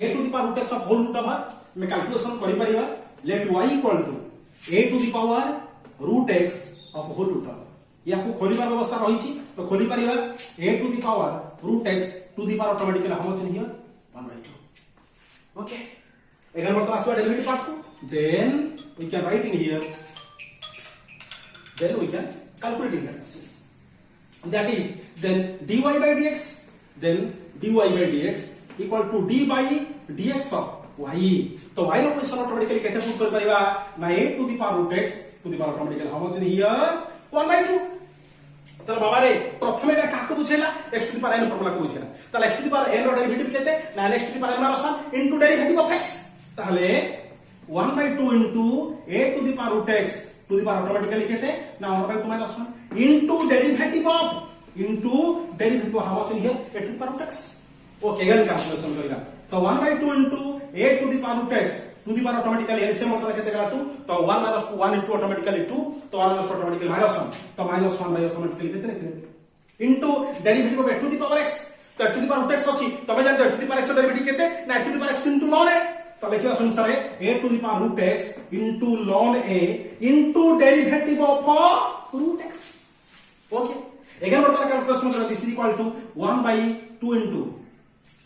a to the power root x of whole root over मैं calculation करि परिबा let y equal to a to the power root x of whole root over याको खोलिबार व्यवस्था रही छी तो खोली परिबा a to the power root x to the power automatically how much in here 1/2 okay again what आसवा derivative part को then we can write in here then we can calculate in that is then dy by dx then dy by dx equal to d by dx of y तो y रो position automatically कैसे put कर परिबा ना a to the power root x to the power automatically how much in here 1/2 तले बाबा रे प्रथमे एटा काको बुझेला x to the power n formula को बुझेला तले x to the power n रो डेरिवेटिव केते ना x to the power n minus 1 into derivative of x ताहले 1/2 into a to the power root x to the power automatically केते ना 1/2 minus 1 into derivative how much in here a to the power root x okay again calculation करेगा तो 1/2 into a to the power root x to the power automatically LCM मतलब केते गला 2 तो 1 minus 2 1 into automatically 2 तो 1 minus automatically minus 1 तो minus 1 by automatically केते लिखले into derivative of a to the power x तो a to the power root x अछि तबे जानते a to the power x derivative केते ना a to the power x into ln a तो लिखिबा अनुसार a to the power root x into ln a into derivative of root x okay again what calculation करा this is equal to 1/2 into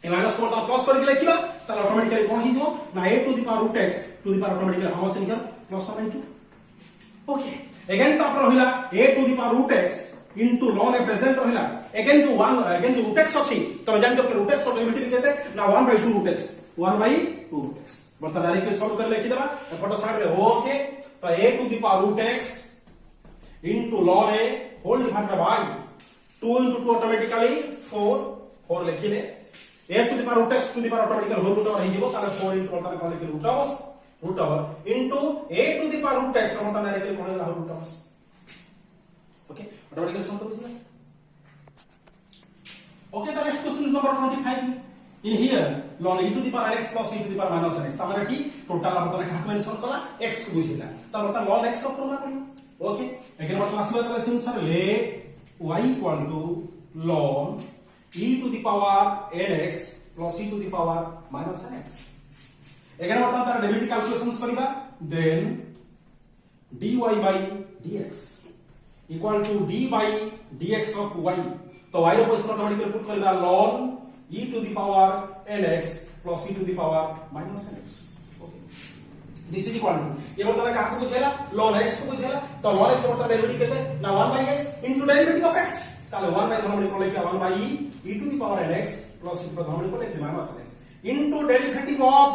a minus 4 तो plus करके लिखिबा तो automatically कोन हिजो ना a to the power root x to the power automatically how much in here plus 1/2 okay again तो रहिला a to the power root x into ln a present रहिला again जो root x अछि तो जान जो root x डेरिवेटिव केते ना 1/2 root x 1/2 root x बता डायरेक्टली सॉल्व कर लेखि देबा फोटो साइड रे ओके तो a to the power root x into ln a whole divided by 2 into 2 automatically 4 लिखिले a to the power root x to the power automatically whole root over हिजिबो ताले 4 into ताले कोन लिखि root over into a to the power root x मतलब directly कोन ला root over okay automatically solve कर दिया okay the next question is number 25 in here ln e to the power x plus e to the power minus x तमरा की total मतलब काको mention कला x को बुझिला त मतलब ln x रो formula पड़ी okay again मतलब आसीबा तले sensor let y equal to ln e to the power nx plus e to the power minus nx again मतलब तार डेरिवेटिव कैलकुलेशंस करिबा then dy by dx equal to d by dx of y तो y रो position automatically put करबा ln e to the power nx plus e to the power minus nx okay this is equal to ये मतलब का बुझेला ln x को बुझेला तो ln x मतलब डेरिवेटिव केते ना 1/x into derivative of x ताले 1 by हमरे को लेके 1 by e to the power nx plus e to the हमरे को लेके minus nx into derivative of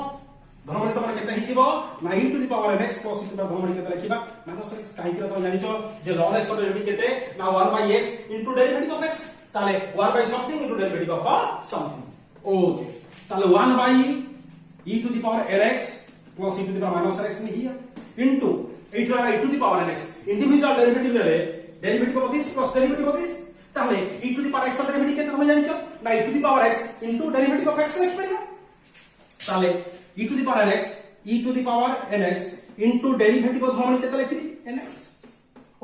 धर्मरे तमरा केते हिजिबो ना e to the power nx plus e to the धर्मरे केते लिखिबा minus x काहे कि तो जानिछो जे ln x डेरिवेटिव केते ना 1/x into derivative of x ताले 1 by something into derivative of something okay ताले 1 by e to the power nx plus e to the power minus nx नहीं है into e to the power nx individual derivative ले derivative of this plus derivative of this ताले e to the power x derivative केते हम जानिछो ना e to the power x into derivative of x लिखि परिबा ताले e to the power nx into derivative of हम केते लिखिबी nx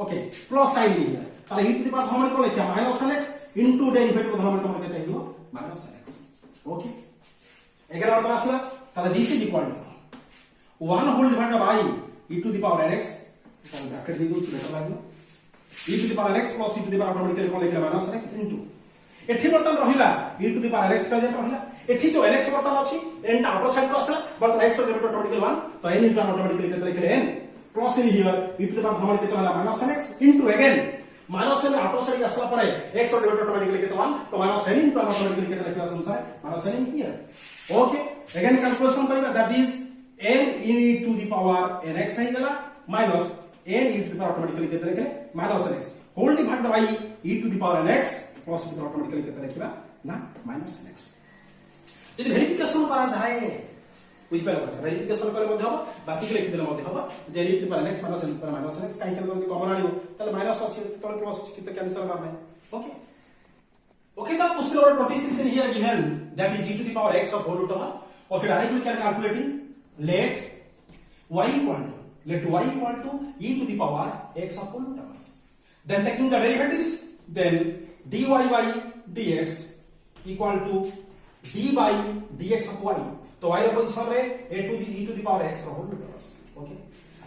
okay plus sign लिया ताले e to the power हम को लिखिया minus nx into derivative of हम केते हिजो minus nx ओके एकर अर्थ आसीबा ताले this is equal to 1 whole divided by e to the power nx ताले ब्रैकेट दे दो बेटर लागलो e to the power nx plus e to the power automatically कोन लिखला minus nx into एठी बर्तन रहिला e to the power nx present रहिला एठी जो nx बर्तन अछि n टा अपर साइड को आसला बर्तन x डेरिवेटिव ऑटोमेटिकली 1 तो n into automatically केते लिखले n plus in here e to the power हमर केते होला minus nx into again minus n upper side आसला परे x डेरिवेटिव ऑटोमेटिकली केते 1 तो minus n into automatically केते लिखला अनुसार minus n here okay again calculation करिबा that is n e to the power nx है गला minus n e to the power automatically केते लिखले minus nx whole divided by e to the power nx plus e to the automatically केते लिखिबा ना minus nx यदि verification करा जाए बुझ पाइल কথা वेरिफिकेशन करे मध्ये हो बाकी लिखि देले मध्ये हो जे e to the power nx minus nx काई केले मध्ये कॉमन आनियो तले माइनस अछि तले प्लस अछि किते कैंसिल करना है okay okay the question number 26 in here given that is e to the power x of whole root over okay directly we can calculating let y equal to e to the power x of whole root over then taking the derivatives then dy by dx equal to d by dx of y तो y ର position रे a to the e to the power x रो whole terms okay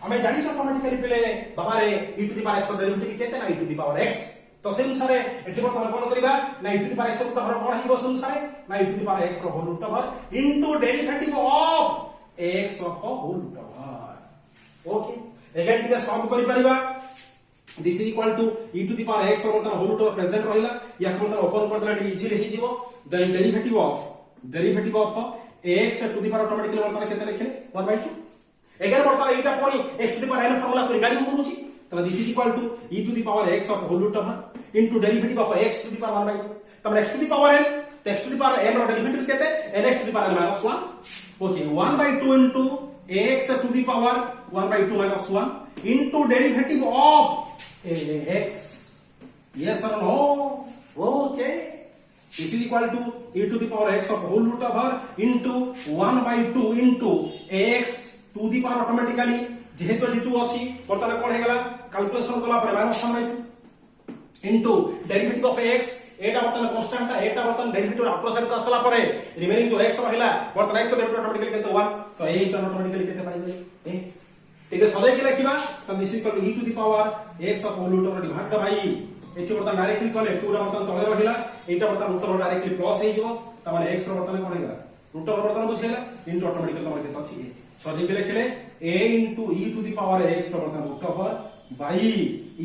हमें जानि छ automatically पले बाबा रे e to the power x रो डेरिवेटिव केते ना e to the power x तो से अनुसार एठी बर्तमान कोन करबा ना e to the power x रो टर्म कोन हिबो से अनुसार ना e to the power x रो whole term into derivative of x of whole term okay again टिके सॉल्व करि परिबा this is equal to e to the power x और होल टर्म प्रेजेंट रहिला या कोन ओपन कर देला टिके इजीली हि जीवो then derivative of x to the power automatically बर्तमान केते लिखे 1/2 अगेन बर्तमान एटा पणी x to the power n formula करि गाडी करूची तो this is equal to e to the power x of whole term into derivative of x to the power 1/2 तब x to the power n तो x to the power n रो derivative केते nx to the power -1 okay 1/2 into x to the power 1/2 -1 into derivative of x yes or no okay this is equal to e to the power x of whole root over into 1/2 into x to the power automatically जेहेतु d2 अछि बर्तमान कोन हे गेला calculation कला पर -1/2 into derivative of x एटा बर्तमान constant एटा बर्तमान derivative upper side को आसला परे रिमेनिंग जो x रहिला बर्तमान x डेरिवेटिव ऑटोमेटिकली केते 1 तो ए टर्म ऑटोमेटिकली केते पाइबे ए ठीक है सदै के लिखिबा तो this is equal to e to the power x of whole root over divide by एठी बर्तमान डायरेक्टली कले 2 रा बर्तमान तळे रहिला एटा बर्तमान उत्तर डायरेक्टली प्लस हे जिवो त माने x रो बर्तमान कोन हेला रूट ओवर बर्तमान बुझेला इनटू ऑटोमेटिकली तमर केते अछि सदै के लिखले a into e to the power x रो बर्तमान रूट ओवर बाय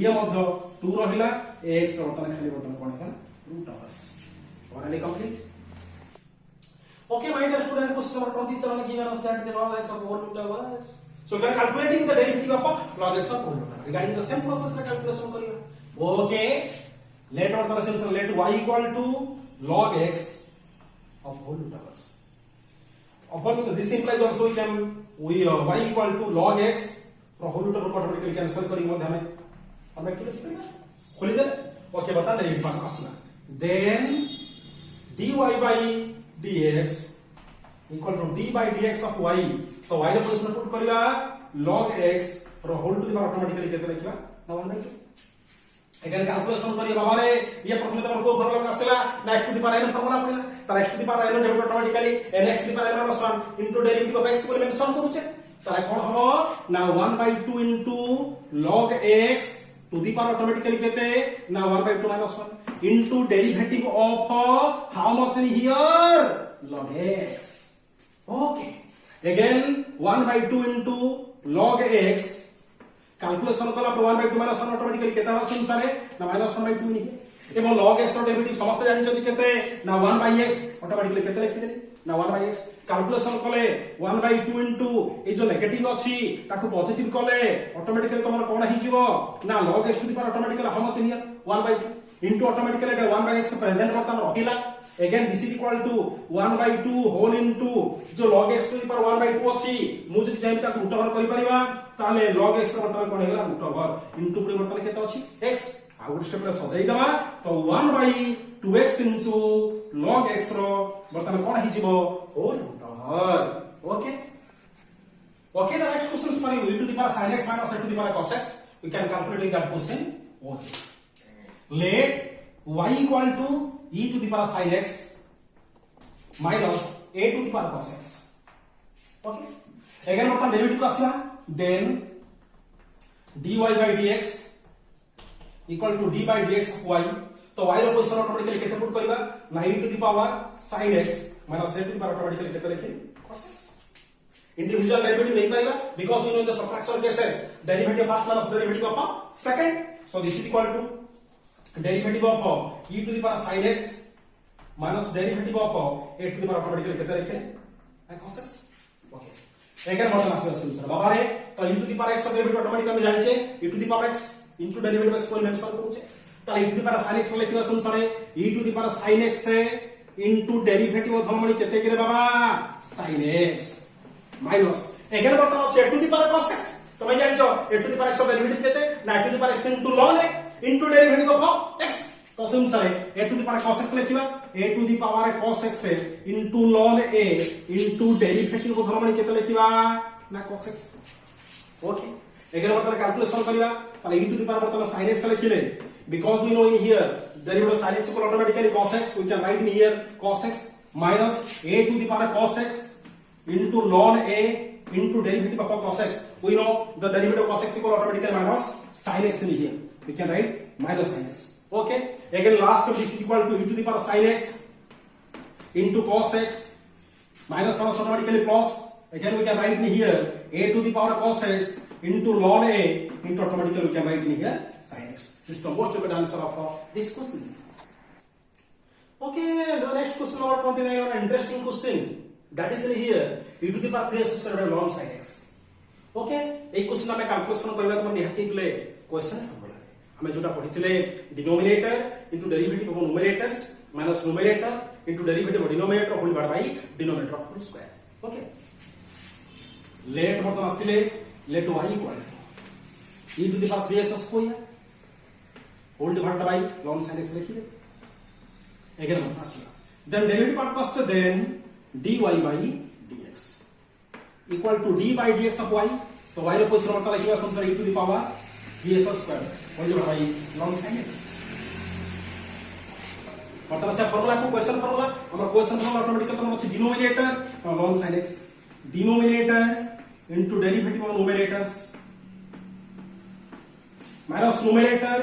ये मध्य 2 रहिला x रो बर्तमान खाली बर्तमान कोन हेला root overs finally complete okay my dear student question number 27 given us that the log x of whole root overs so we are calculating the derivative of log x of whole root over regarding the same process रे calculation करिया okay let और तरह से late y equal to log x of whole root overs upon this implies also we y equal to log x और whole root over को automatically cancel करी मध्य हमें क्या लिखना खोली दे ओके बता दे एक बार असला then dy by dx equal to d by dx of y तो y रो पोजीशन पुट करिया log x और whole to the power automatically केते लिखिबा ना 1/2 अगेन कैलकुलेशन करिए बाबा रे ये प्रथम तमन को फॉर्मूला कासला ना x to the power n formula पड़िला त x to the power n derivative automatically nx to the power n -1 into derivative of x को मेंशन करूचे त कोन हबो ना 1/2 into log x to the power automatically केते ना 1/2 -1 into derivative of how much here log x okay again 1/2 into log x calculation कला पर 1/2 -1 ऑटोमेटिकली केता अनुसार ना -1/2 नि एवं log x रो डेरिवेटिव समस्त जानि छथि केते ना 1/x ऑटोमेटिकली केते लिखि ना 1/x कैलकुलेशन कले 1/2 into ए जो नेगेटिव अछि ताको पॉजिटिव कले ऑटोमेटिकली तमर कोन हि जिवो ना log x to the power automatically how much here 1/2 into automatically 1/x present वर्तमान रहिला again this is equal to 1/2 whole into जो log x to the power 1/2 अछि मु जदि चाहि ताको रूट ओवर करि परिबा ताले log x रो बर्तमान कोन हेला रूट ओवर इनटू परिवर्तन केते अछि x आ गुड स्टेप रे सजाई दबा तो 1/2x into log x रो बर्तमान कोन हि जिवो whole root over okay okay the next question is for you e to the power sin x minus a to the power cos x we can calculate that question okay let y equal to e to the power sin x minus a to the power cos x okay again बर्तमान derivative को आसला then dy by dx equal to d by dx of y तो y रो position automatically केते put करबा ना e to the power sin x minus a to the power automatically केते लिखे cos x इंडिविजुअल डेरिवेटिव नहीं पाइबा because you know in the subtraction cases derivative first minus derivative of second so this is equal to derivative of e to the power sin x minus derivative of a to the power automatically केते लिखे cos x okay एकर मतलब आसे answer बाबा रे तो e to the power x derivative automatically हम जानि छे e to the power x into derivative x को मेंशन करू छे त e to the power sin x लिखिबा अनुसार e to the power sin x से into derivative of हमनी केते करे बाबा sin x minus एकर मतलब আছে a to the power cos x तो मैं जानि छो a to the power x derivative केते ना a to the power x into ln x into derivative of x तो से अनुसार a to the power cos x लिखिबा a to the power cos x into ln a into derivative of हमनी केते लिखिबा ना cos x okay eager मतलब calculation करिबा ताले e to the power मतलब sin x लिखिले because we know in here derivative of sin x equal automatically cos x we can write in here cos x minus a to the power cos x into ln a into derivative of cos x. We know the derivative of cos x equal automatically minus sin x in here. We can write minus sin x. Okay. Again, last of this is equal to e to the power sin x into cos x minus automatically plus. Again, we can write in here a to the power cos x into ln a into automatically we can write in here sin x. This is the most good answer of these questions. Okay, the next question number 29, an interesting question. That is in here e to the power 3x square ln sin x. Okay, এই question में calculation करबा त निहाती गले question formula हमें जोटा पढिथिले denominator into derivative of numerators minus numerator into derivative of denominator whole divide by denominator of whole square. Okay, let बर्तन आसिले let y equal e to the power 3x square whole divide by ln sin x लिखिले. Again आसिला then derivative part कॉस्ट then dy by dx equal to d by dx of y. तो y रे position बर्तन लिखिबा सम e to the power 3x square whole divide by ln sin x. मतलब से फार्मूला को क्वेश्चन फार्मूला हमर क्वेश्चन फार्मूला ऑटोमेटिकली तो अछि denominator ln sin x denominator into derivative of numerators minus numerator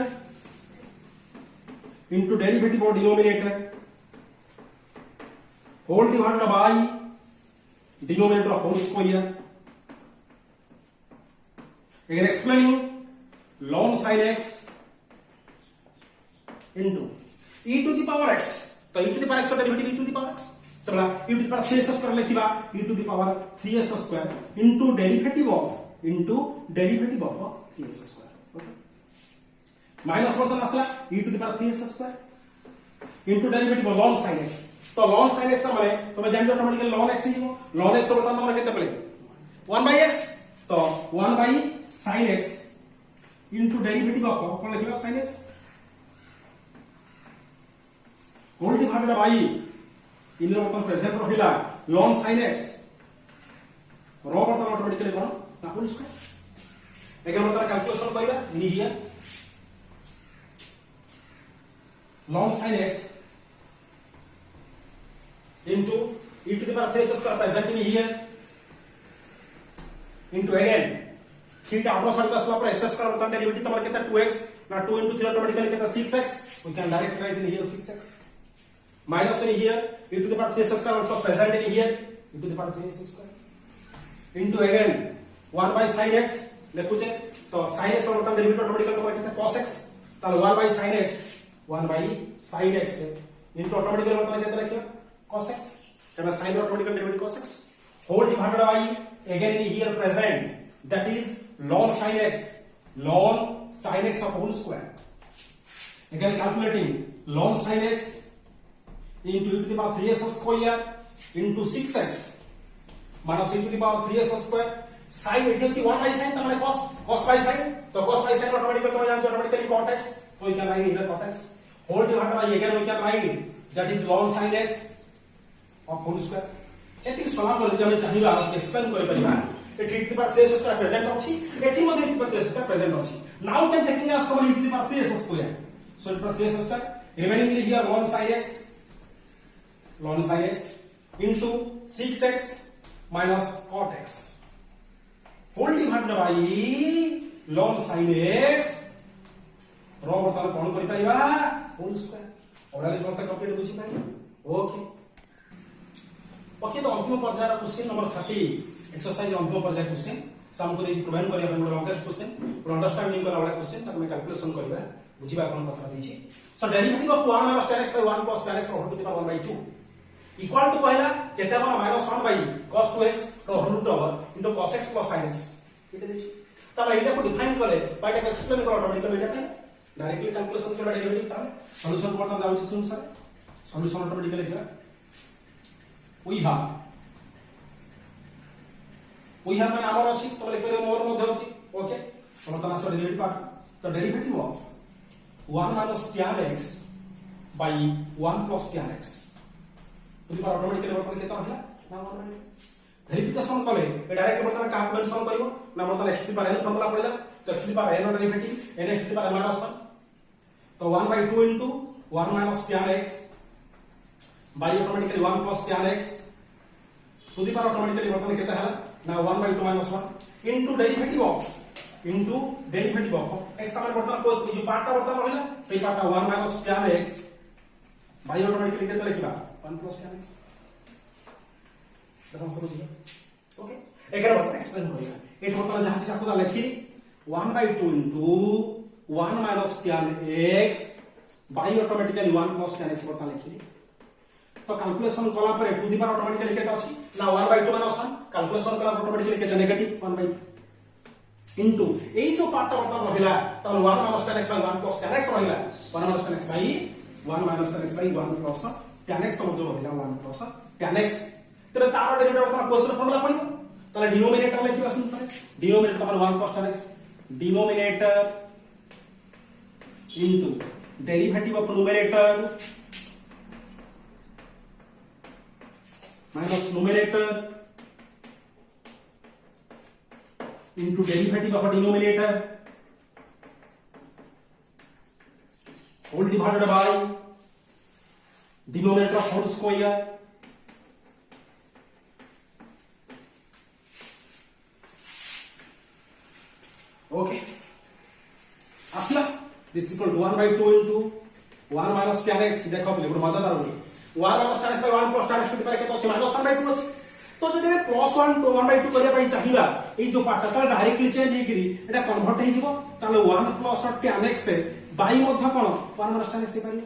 into derivative of denominator whole divided by denominator of whole square. Again explaining ln sin x into e to the power x. तो e to the power x का derivative e to the power x चला e to the power 3s square लिखिबा e to the power 3s square into derivative of 3s square. Okay, minus बर्तन आसला e to the power 3s square into derivative of ln sin x. तो ln sin x माने तुम जान जो automatically ln x हिबो ln x तो बर्तन तुम केते पले 1/x. तो 1 sin x into derivative of कोन लिखिबा sin x whole divided by in बर्तन प्रेजेंट रहिला ln sin x रो बर्तन ऑटोमेटिकली कोन ना होल स्क्वायर. अगेन बर्तन कैलकुलेशन करबा नी here ln sin x into e to the power 3s square present in here into again theta outer side का असला पर s स्क्वायर बर्तन डेरिवेटिव तमर केता 2x ना 2 into 3 ऑटोमेटिकली केता 6x. we can directly write in here 6x minus in here e to the power 3s square also present in here e to the power 3s square into again 1 by sin x लिखुचे. तो sin x बर्तन derivative automatically तमर केता cos x. ताले 1 by sin x into automatically बर्तन केता लिखियो cos x कारण sin automatically derivative cos x whole divided by again in here present that is ln sin x of whole square. Again calculating ln sin x into e to the power 3s square into 6x minus e to the power 3s square. sin एठी अछि 1 by sin तमाने cos by sin. तो cos by sin automatically तो जान automatically cot x. तो we can write here cot x whole divided by again we can write that is ln sin x of whole square. एति सलाह कर जने चाहिबा explain कर परिबा एठी e to the power 3s square present अछि एठी मध्ये e to the power 3s square present अछि. Now can taking as common e to the power 3s square. So e to the power 3s square remaining here ln sin x into 6x minus cot x whole divided by ln sin x रो बर्तन कोन करि परिबा whole square. ओराली समस्त complete बुझी पाइ. Okay okay, तो अंतिम पर्याय question number 30 exercise अंतिम पर्याय क्वेश्चन सामको दे प्रोवाइड करिया हम लॉन्गेस्ट क्वेश्चन और अंडरस्टैंडिंग करा वाला क्वेश्चन तक मैं कैलकुलेशन करबा बुझिबा कोन कथा दैछि. सो derivative of 1 minus tan x by 1 plus tan x whole to the power 1/2 equal to कहला केते बना -1 by cos 2x रो root over into cos x plus sin x केते दैछि. तब एटा को डिफाइन करे बाय टेक एक्सप्लेन करा ऑटोमेटिकली एटा पे डायरेक्टली कैलकुलेशन करा डेरिवेटिव था सॉल्यूशन बटन जाउछि अनुसार सॉल्यूशन ऑटोमेटिकली लिखा we have माने हमर अछि तो लिख करे मोर मध्ये अछि. ओके, तो तना से डेरिवेटिव पार्ट तो derivative of 1 minus tan x by 1 plus tan x तो ये ऑटोमेटिकली बर्तन केता होला ना वेरिफिकेशन कले ए डायरेक्ट बर्तन का मेंशन करिवो ना बर्तन x to the power n formula पड़िला तो x to the power n derivative n x to the power -1 तो 1/2 into 1 minus tan x by automatically 1 plus tan x to the power automatically बर्तन केते हला ना 1/2 - 1 into derivative of x तमन बर्तन कोस जो पार्टटा बर्तन रहला सेही पार्टटा 1 - tan x बाय ऑटोमेटिकली केते लिखिबा 1 + tan x समस्त बुझिबा ओके एकर बर्तन एक्सप्लेन करिया एट बर्तन जहां से आपको लिखि 1/2 into 1 - tan x by automatically 1 + tan x बर्तन लिखि तो कैलकुलेशन कला पर टू द पावर ऑटोमेटिकली केते अछि ना 1/2 - 1 कैलकुलेशन कला ऑटोमेटिकली केते नेगेटिव 1/2 इनटू एई जो पार्ट बर्तन रहिला त 1 - tan x 1 + tan x रहिला 1 - tan x 1 - tan x 1 + tan x तो जो रहिला 1 + tan x तरे तार डेरिवेटिव बर्तन क्वेश्चन फॉर्मूला पडिबो तले डिनोमिनेटर लिखिबा सुन डिनोमिनेटर तमन 1 + tan x denominator into derivative of numerator minus numerator into derivative of a denominator whole divided by denominator of whole square okay asla this is equal to 1/2 into 1 - tan x देखो पहिले बड़ मजादार होई 1 - tan x by 1 + tan x to the power केतो अछि -1/2 अछि तो जदि +1 to 1/2 करिया पई चाहिबा ए जो पार्ट ता डायरेक्टली चेंज हे करी एटा कन्वर्ट हे जिवो ताले 1 + tan x by Madhya cone 1 - tan x हे पारी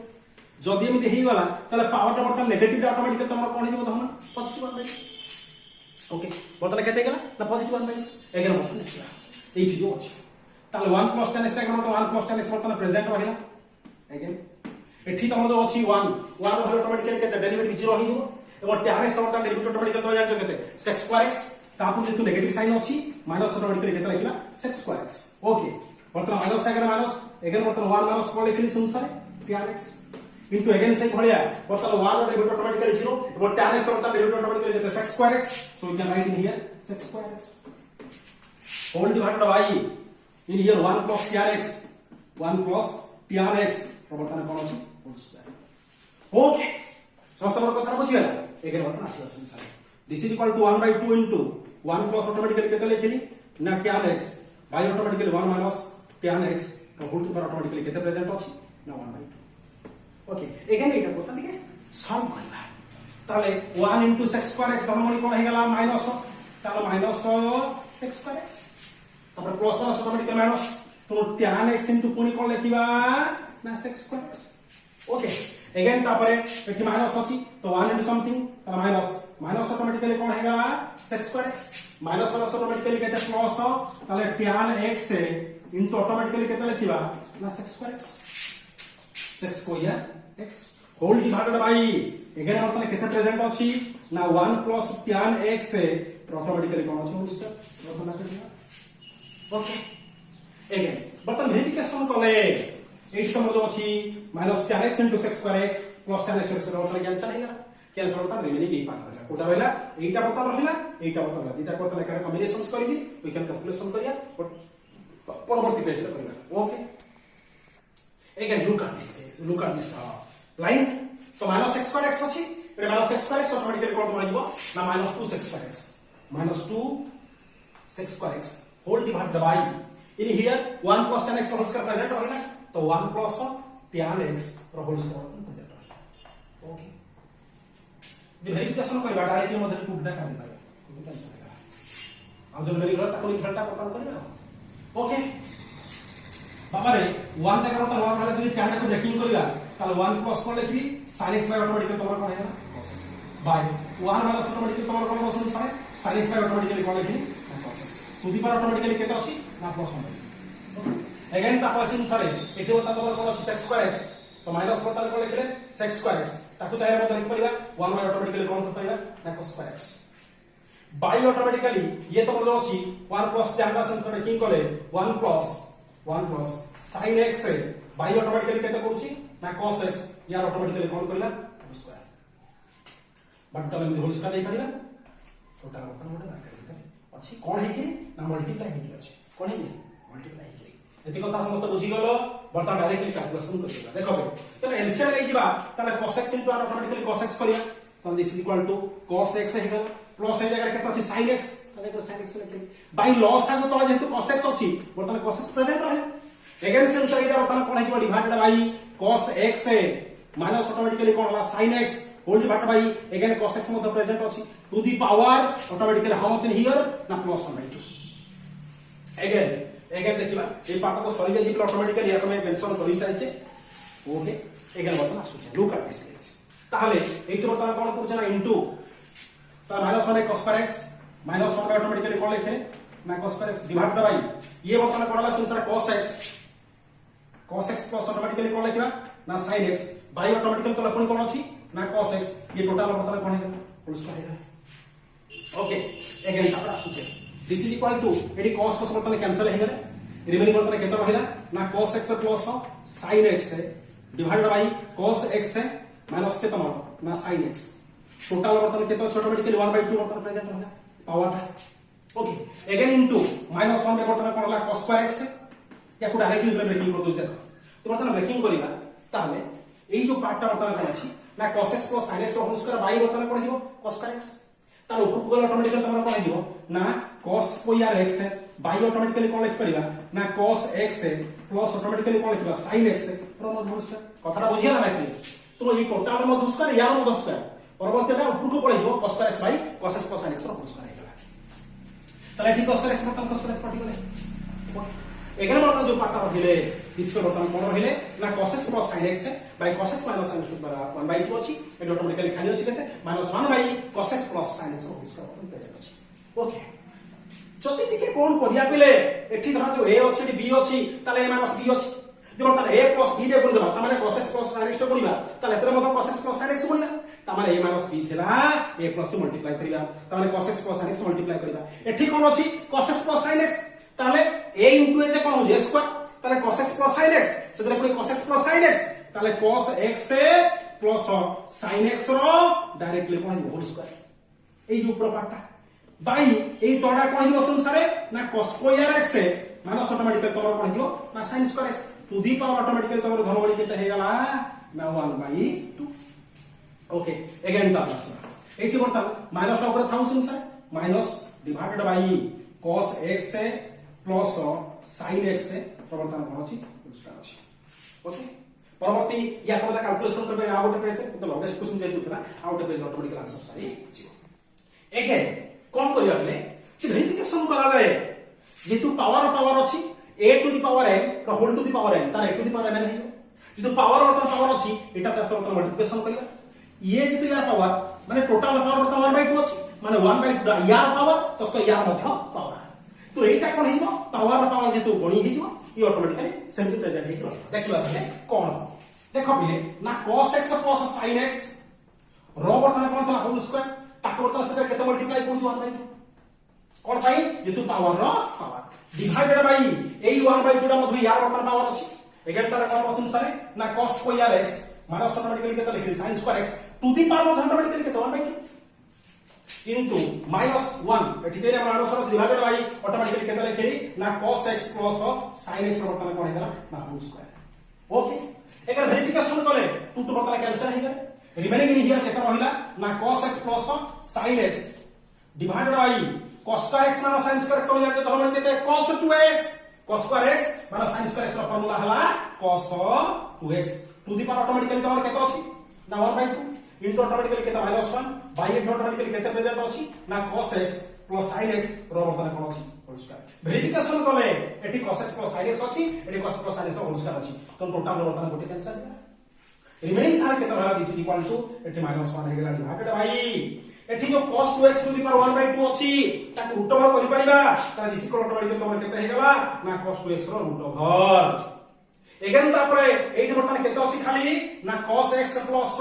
जदि एमि देहि गला ताले पावर ता बर्तन नेगेटिव ऑटोमेटिक तमर कोन हे जिवो धन पॉजिटिव 1/2 ओके बर्तन केते गेला ना पॉजिटिव 1/2 एगर बर्तन देखला ए चीज अछि ताले 1 + tan x एगर मतलब 1 + tan x बर्तन प्रेजेंट रहिला अगेन एठी तमर जो अछि 1 भालो ऑटोमेटिकली केते डेरिवेटिव 0 हो जिवो एवं tan x और डेरिवेटिव ऑटोमेटिकली तो जान केते sec2x तापर जेतु नेगेटिव साइन अछि माइनस ऑटोमेटिकली केते लिखला sec2x ओके बर्तन माइनस अगर माइनस अगेन बर्तन 1 - को लिखली सुनसारे tan x इनटू अगेन से भलिया बर्तन 1 डेरिवेटिव ऑटोमेटिकली 0 एवं tan x और डेरिवेटिव ऑटोमेटिकली केते sec2x so we can write in here sec2x whole divided by in here 1 + tan x 1 + tan x बर्तन कोन अछि होल स्क्वायर ओके समस्त बड़ कथा बुझी गेला एकर बर्तन आसी सुनसारे this is equal to 1/2 into 1 + automatically केते लिखली ना tan x by automatically 1 - tan x तो होल टू ऑटोमेटिकली केते प्रेजेंट अछि ना 1/2 ओके अगेन एटा बर्तन दिके सम करला ताले 1 * sec2x धनमणि कोन हे गेला माइनस ताले माइनस sec2x तापर प्लस + ऑटोमेटिकली माइनस तो tan x * पुनी कोन लिखिबा ना sec2x ओके अगेन तापर एठी माइनस अछि तो 1 * समथिंग ताले माइनस ऑटोमेटिकली कोन हे गेला sec2x माइनस ऑटोमेटिकली केते प्लस ताले tan x * ऑटोमेटिकली केते लिखिबा ना sec2x sec2x whole divided by again मतलब केते प्रेजेंट अछि ना 1 + tan x ऑटोमेटिकली कोन अछि होल स्टेप बर्तन करदिया ओके अगेन बर्तन वेरिफिकेशन कले एट तो मतलब अछि -tan x * sec2x + tan x बर्तन कैंसिल हे गेला कैंसिल होता रिमेनिंग ए पार्ट रहला कोटा रहला एटा बर्तन रहला एटा बर्तन रहला दिटा बर्तन एकर कॉम्बिनेशंस करिदि वी कैन कैलकुलेशन करिया परवर्ती पेज रे करिया okay again look at this line तो -x2x अछि एटा -x2x ऑटोमेटिकली कोन बनिबो ना -2 sec2x whole divided by in here 1 + tan x whole square present रहला तो 1 + tan x whole square present रहला ओके द वेरिफिकेशन करबा डायरेक्टली मधे टुडा कर दिबा कैंसिल करा आ जो वेरी गलत ताको इफेक्ट पता करबा ओके बाबा रे 1 जगह मतलब 1 वाला যদি tan को ब्रेकिंग करबा ताले 1 + कोन लिखबी sin x by ऑटोमेटिकली तमर कोन हेला cos x बाय 1 वाला ऑटोमेटिकली तमर कोन बसन सारे sin x by ऑटोमेटिकली कोन लिखबी cos x to the power automatically केते अछि ना +1 अगेन तापर सिन सारे एठी बता तमर कोन अछि sec2x तो माइनस बता कोन लिखले sec2x ताको चाहे बता लिख परिबा 1 by ऑटोमेटिकली कोन परिबा ना cos2x बाय ऑटोमेटिकली ये तो मतलब अछि 1 + tan का सेंस ब्रेकिंग कले 1 + sin x बाय ऑटोमेटिकली केते करूची ना cos x या ऑटोमेटिकली कोन करला स्क्वायर बट तले में होल स्क्वायर नहीं परिबा टोटल बर्तन मोटे ना करते अछि कोन है कि ना मल्टीप्लाई है कि अछि कोन है मल्टीप्लाई है एति कथा समस्त बुझी गलो बर्तन डायरेक्टली कैलकुलेशन करिबा देखो तले एलसीएम ले जिबा तले cos x * automatically cos x करिया तो this is equal to cos x है प्लस ए जगह केते अछि sin x ताले को sin x लिखि बाय लॉस आगो तो जेतु cos x अछि बर्तन cos x प्रेजेंट रहे अगेन सेम सरीटा बर्तन कोन हिबो divided by cos x minus automatically कोन होला sin x whole divided by again cos x मध्ये प्रेजेंट अछि to the power automatically how much in here ना प्लस 1/2 अगेन देखिबा ए पार्ट को सरी जे ऑटोमेटिकली या तमे मेंशन करि साइछे ओके अगेन बर्तन आसु लुक एट दिस ताहले एठी बर्तन कोन करछ ना इनटू ता minus 1 cos x minus 1 automatically कोन लिखे ना cos x डिवाइडेड बाय ये बर्तन कोन होला संसार cos x प्लस ऑटोमेटिकली कोन लिखिबा ना sin x बाय ऑटोमेटिकली तो पुनी कोन अछि ना cos x ये टोटल बर्तन कोन है फुल स्क्वायर है ओके अगेन तापर आसु दिस इज इक्वल टू एडी cos cos बर्तन कैंसिल हे गले रिमेनिंग बर्तन केते रहिला ना cos x plus sin x divided by cos x minus केते ना sin x टोटल बर्तन केते ऑटोमेटिकली 1/2 बर्तन प्रेजेंट रहला power okay again into minus 1 बर्तन कोन होला cos स्क्वायर x या को डायरेक्टली ब्रेकिंग कर दोस देखो तो बर्तन ब्रेकिंग करिबा ताहले एई जो पार्टटा बर्तन कोन अछि ना cos x plus sin x whole square by बर्तन कोन हिबो cos स्क्वायर x तार ऊपर को ऑटोमेटिकली तमरा कोन हिबो ना cos square x by automatically कोन लिख परिबा ना cos x प्लस ऑटोमेटिकली कोन लिखबा sin x प्रमोद होल कथाटा बुझिया ना नाकी तो ये टोटल मध्य स्क्वायर यार मध्य स्क्वायर परवर्तीटा ऊपर को पड़े हिबो cos square x by cos x plus sin x whole square हेला ताले एठी cos स्क्वायर x मतलब cos square x particle again बर्तन जो पार्ट रहिले इसके बर्तन कोन रहिले ना cos x plus sin x by cos x minus sin x बराबर 1/2 अछि ए ऑटोमेटिकली खाली अछि केते -1 by cos x plus sin x whole square present अछि ओके जति टिके कोन पढिया पिले एठी धरा जो a अछि b अछि ताले a माइनस b अछि जो बर्तन a प्लस b दे गुण देबा त माने cos x plus sin x गुणिबा ताले एतरे मतो cos x plus sin x गुणिबा त माने a माइनस b थिला a प्लस से मल्टीप्लाई करिबा त माने cos x plus sin x multiply करिबा एठी कोन अछि cos x plus sin x ताले a into a जे कोन हो a स्क्वायर ताले cos x plus sin x सेतरे पुनी cos x plus sin x ताले cos x plus sin x रो directly कोन whole square एई जो ऊपर पार्टटा बाई एई तोडा कोन हिबो संसारे ना cos square x minus automatically तोमर कोन हिबो ना sin square x to the power automatically तोमर घन बळी केते हे गला ना 1/2 ओके अगेन ता प्लस एठी बर्तन माइनस टा ऊपर थाउ संसार minus divided by cos x plus sin x प्रवर्तन कोन अछि स्क्वायर अछि ओके परवर्ती या कोन कैलकुलेशन करबे आ गोटे पेज तो लॉन्गेस्ट क्वेश्चन जे दुतला आ गोटे पेज ऑटोमेटिकली आंसर सारी जिवो अगेन कोन करिया हले कि वेरिफिकेशन करा जाय जेतु पावर अछि a to the power n रो whole to the power n तार a to the power n हे जो जेतु पावर अछि एटा प्लस मल्टीप्लिकेशन करिया ये जेतु यार पावर माने टोटल पावर 1/2 अछि माने 1/2 यार पावर तो उसका यार मध्य पावर तो एटा कोन हिबो पावर जेतु गणी हिजो ये ऑटोमेटिकली सेंटर प्रेजेंट हे देखिबा तने कोन देखो पिले ना cos x plus sin x रो बर्तन कोन था होल स्क्वायर ताको बर्तन से केते मल्टीप्लाई करछु 1/2 कोन पाई जेतु पावर रो पावर डिवाइडेड बाई ए 1/2 रा मधु यार बर्तन पावर अछि अगेन तारा कोन क्वेश्चन सारे ना cos square x minus automatically केते लिखि sin square x to the power automatically केते 1/2 into -1 एठी केरे माइनस रो डिवाइडेड बाई ऑटोमेटिकली केते लिखि ना cos x plus sin x बर्तन कोन हेला ना होल स्क्वायर ओके एकर वेरिफिकेशन करे 2 टू बर्तन कैंसिल हे गले रिमेनिंग इन हियर केते रहिला ना cos x plus sin x divided by cos square x minus sin square x कोन जाते तो हम केते cos 2x cos square x minus sin square x रो फार्मूला हला cos 2x to the power automatically तमर केते अछि ना 1/2 into ऑटोमेटिकली केते -1 बाय into ऑटोमेटिकली केते प्रेजेंट अछि ना cos x plus sin x रो बर्तन कोन अछि होल स्क्वायर वेरिफिकेशन कले एठी cos x plus sin x अछि एठी cos plus sin x whole square अछि तो टोटल बर्तन गोटे कैंसिल रिमेनिंग तार केते होला दिस इक्वल टू एठी -1 हे गेला डिवाइडेड बाई एठी जो cos 2x to the power 1/2 अछि ताको रूट ओवर करि परिबा ता दिस इक्वल ऑटोमेटिकली तमर केते हे गेला ना cos 2x रो रूट ओवर एगेन तापरे एठी बर्तन केते अछि खाली ना cos x plus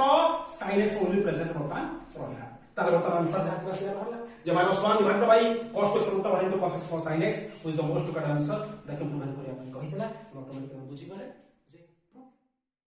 sin x only present बर्तन रहिला तार बर्तन आंसर जात से रहला जे -1 divided by cos 2x root over into cos x plus sin x is the most correct answer that can prove करिया कहितला ऑटोमेटिकली बुझि गले।